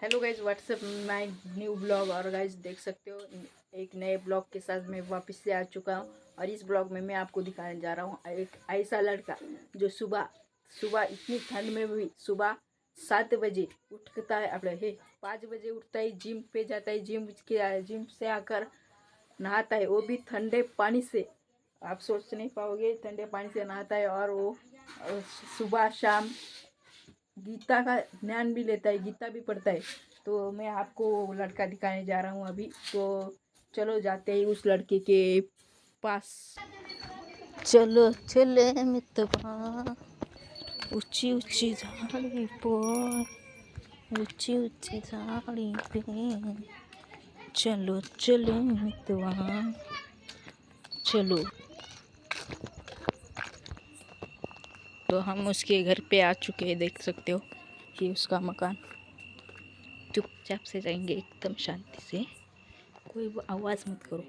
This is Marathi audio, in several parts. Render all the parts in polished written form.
हेलो गाइज, व्हाट्सअप माय न्यू ब्लॉग। और गाइज देख सकते हो, एक नए ब्लॉग के साथ मैं वापस से आ चुका हूँ। और इस ब्लॉग में मैं आपको दिखाने जा रहा हूँ एक ऐसा लड़का जो सुबह सुबह इतनी ठंड में भी सुबह 7 बजे उठता है। अपने 5 बजे उठता है, जिम पे जाता है, जिम से आकर नहाता है, वो भी ठंडे पानी से। आप सोच नहीं पाओगे, ठंडे पानी से नहाता है। और वो सुबह शाम गीता का ज्ञान भी लेता है, गीता भी पढ़ता है। तो मैं आपको वो लड़का दिखाने जा रहा हूँ अभी। तो चलो जाते हैं उस लड़के के पास। चलो चले मित्रवा, ऊंची ऊंची झाड़ी पर, ऊंची ऊंची झाड़ी पे, चलो चले मित्रवा चलो। तो हम उसके घर पे आ चुके हैं, देख सकते हो ये उसका मकान। चुपचाप से जाएंगे, एकदम शांति से, कोई आवाज़ मत करो।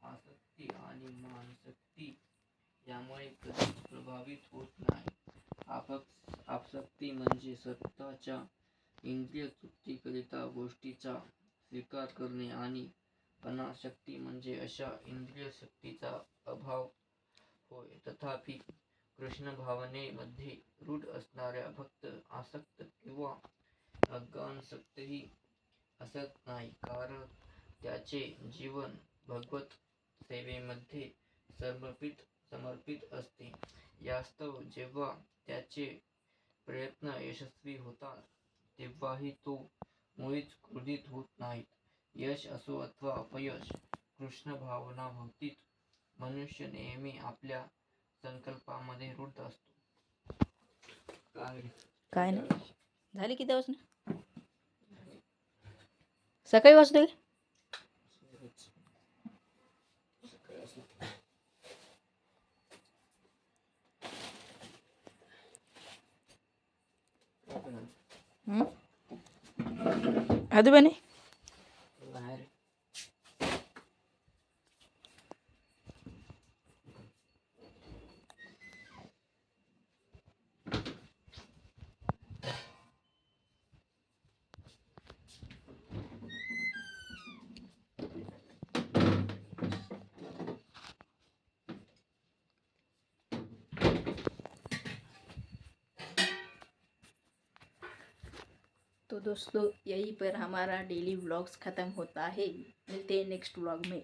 आसक्ती आणि मानशक्ती यामुळे कधीच प्रभावित होत नाही। आसक्ती म्हणजे स्वतःच्या इंद्रिय तृप्तीकरिता गोष्टीचा स्वीकार करणे आणि अनासक्ती म्हणजे अशा इंद्रिय शक्तीचा अभाव होय। तथापि कृष्ण भावनेमध्ये रूढ असणाऱ्या भक्त आसक्त किंवा अज्ञानासक्तही असत नाही, कारण त्याचे जीवन भगवत सेवेमध्ये समर्पित असते। यास्तव जेव्हा त्याचे प्रयत्न यशस्वी होतात, तेव्हाही तो मुळीच क्रोधित होत नाही। यश असो अथवा अपयश, कृष्ण भावनाभोवतीत मनुष्य नेहमी आपल्या संकल्पामध्ये रूढ असतो। काय नाही झाली किती वाजता? सकाळी वाजते ಅದು बने तो दोस्तों, यहीं पर हमारा डेली व्लॉग्स ख़त्म होता है। मिलते हैं नेक्स्ट व्लॉग में।